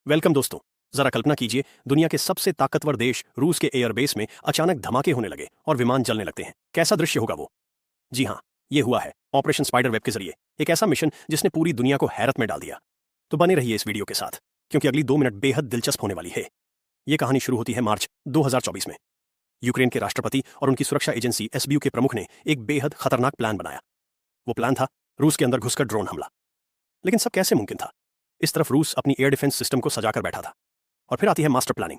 Welcome दोस्तों। जरा कल्पना कीजिए, दुनिया के सबसे ताकतवर देश रूस के एयरबेस में अचानक धमाके होने लगे और विमान जलने लगते हैं। कैसा दृश्य होगा वो? जी हाँ, ये हुआ है ऑपरेशन स्पाइडर वेब के जरिए, एक ऐसा मिशन जिसने पूरी दुनिया को हैरत में डाल दिया। तो बने रहिए इस वीडियो के साथ, क्योंकि अगली 2 मिनट बेहद दिलचस्प होने वाली है। ये कहानी शुरू होती है मार्च 2024 में। यूक्रेन के राष्ट्रपति और उनकी सुरक्षा एजेंसी एसबीयू के प्रमुख ने एक बेहद खतरनाक प्लान बनाया। वो प्लान था रूस के अंदर घुसकर ड्रोन हमला। लेकिन सब कैसे मुमकिन था? इस तरफ रूस अपनी एयर डिफेंस सिस्टम को सजाकर बैठा था, और फिर आती है मास्टर प्लानिंग।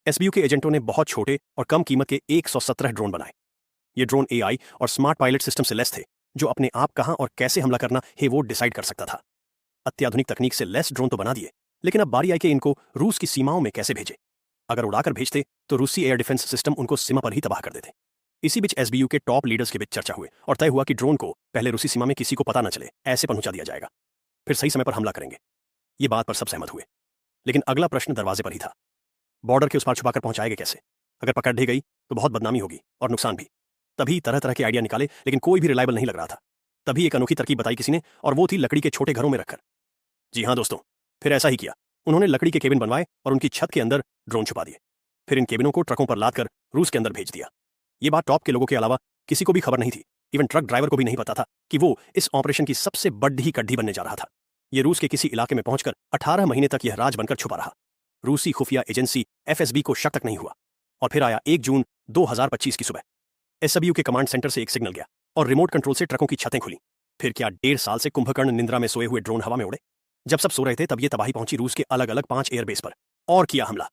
एसबीयू के एजेंटों ने बहुत छोटे और कम कीमत के 117 ड्रोन बनाए। ये ड्रोन एआई और स्मार्ट पायलट सिस्टम से लैस थे, जो अपने आप कहां और कैसे हमला करना है वो डिसाइड कर सकता था। अत्याधुनिक तकनीक से लैस ड्रोन तो बना दिए, लेकिन अब बारी आई कि इनको रूस की सीमाओं में कैसे भेजे। अगर उड़ाकर भेजते तो रूसी एयर डिफेंस सिस्टम उनको सीमा पर ही तबाह कर देते। इसी बीच एसबीयू के टॉप लीडर्स के बीच चर्चा हुए और तय हुआ कि ड्रोन को पहले रूसी सीमा में किसी को पता न चले ऐसे पहुंचा दिया जाएगा, फिर सही समय पर हमला करेंगे। ये बात पर सब सहमत हुए, लेकिन अगला प्रश्न दरवाजे पर ही था। बॉर्डर के उस पार छुपाकर पहुंचाएंगे कैसे? अगर पकड़ दी गई तो बहुत बदनामी होगी और नुकसान भी। तभी तरह तरह के आइडिया निकाले, लेकिन कोई भी रिलायबल नहीं लग रहा था। तभी एक अनोखी तरकीब बताई किसी ने, और वो थी लकड़ी के छोटे घरों में रखकर। जी हाँ दोस्तों, फिर ऐसा ही किया। उन्होंने लकड़ी के केबिन बनवाए और उनकी छत के अंदर ड्रोन छुपा दिए। फिर इन केबिनों को ट्रकों पर लादकर रूस के अंदर भेज दिया। ये बात टॉप के लोगों के अलावा किसी को भी खबर नहीं थी। इवन ट्रक ड्राइवर को भी नहीं पता था कि वो इस ऑपरेशन की सबसे बड़ी कड्डी बनने जा रहा था। ये रूस के किसी इलाके में पहुंचकर 18 महीने तक यह राज बनकर छुपा रहा। रूसी खुफिया एजेंसी एफएसबी को शक तक नहीं हुआ। और फिर आया 1 जून 2025 की सुबह। एसबीयू के कमांड सेंटर से एक सिग्नल गया और रिमोट कंट्रोल से ट्रकों की छतें खुली। फिर क्या 1.5 साल से कुंभकर्ण निंद्रा में सोए हुए ड्रोन हवा में उड़े? जब सब सो रहे थे तब ये तबाही पहुंची रूस के अलग अलग 5 एयरबेस पर और किया हमला।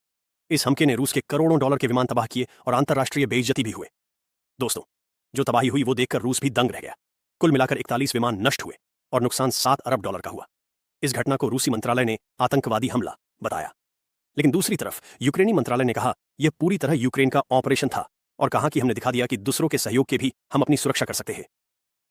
इस हमके ने रूस के करोड़ों डॉलर के विमान तबाह किए और अंतर्राष्ट्रीय बेइज्जती भी हुए। दोस्तों, जो तबाही हुई वो देखकर रूस भी दंग रह गया। कुल मिलाकर 41 विमान नष्ट हुए और नुकसान 7 अरब डॉलर का हुआ। इस घटना को रूसी मंत्रालय ने आतंकवादी हमला बताया। लेकिन दूसरी तरफ यूक्रेनी मंत्रालय ने कहा यह पूरी तरह यूक्रेन का ऑपरेशन था और कहा कि हमने दिखा दिया कि दूसरों के सहयोग के भी हम अपनी सुरक्षा कर सकते हैं।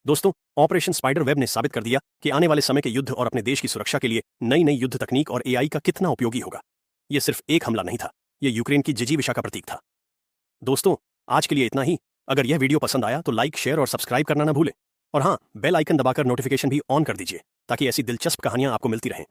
दोस्तों, ऑपरेशन स्पाइडर वेब ने साबित कर दिया कि आने वाले समय के युद्ध और अपने देश की सुरक्षा के लिए नई नई युद्ध तकनीक और एआई का कितना उपयोगी होगा। यह सिर्फ एक हमला नहीं था, यह यूक्रेन की जिजीविषा का प्रतीक था। दोस्तों, आज के लिए इतना ही। अगर यह वीडियो पसंद आया तो लाइक, शेयर और सब्सक्राइब करना ना भूलें। और हाँ, बेल आइकन दबाकर नोटिफिकेशन भी ऑन कर दीजिए, ताकि ऐसी दिलचस्प कहानियां आपको मिलती रहें।